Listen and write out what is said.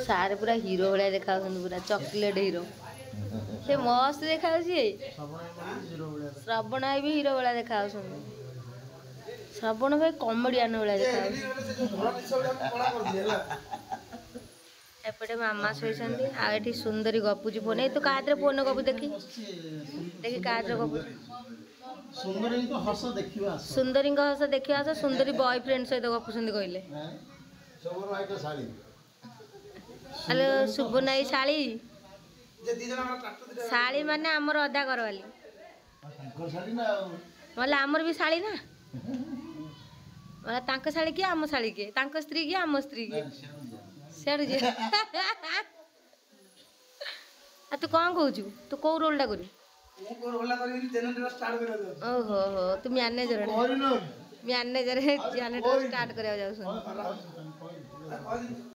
सारे पूरा हीरो भाया देखा पूरा चॉकलेट हीरो से मस्त देखा श्रवण भाई भी हीरो भाया देखा श्रवण भाई कॉमेडियन भाया देखा एपटे मामा शोइछन्ती आ एठी सुंदरी गपुची फोन ए तू कादरे फोन गपु देखी देखी कादरे गपु सुंदरी को हस देखिवा आस सुंदरी बॉयफ्रेंड सहित गपुछन्ती कहले सोमर भाई तो साली हेलो सुबनाई साली साली माने हमर अधा घर वाली शंकर साली ना मतलब हमर भी साली ना मतलब तांक साली के आम साली के तांक स्त्री के आम स्त्री के सेड जे आ तू कौन कहू तू को रोलटा करू ओहो हो तू मैनेजर मैनेजर स्टार्ट करवा जाऊ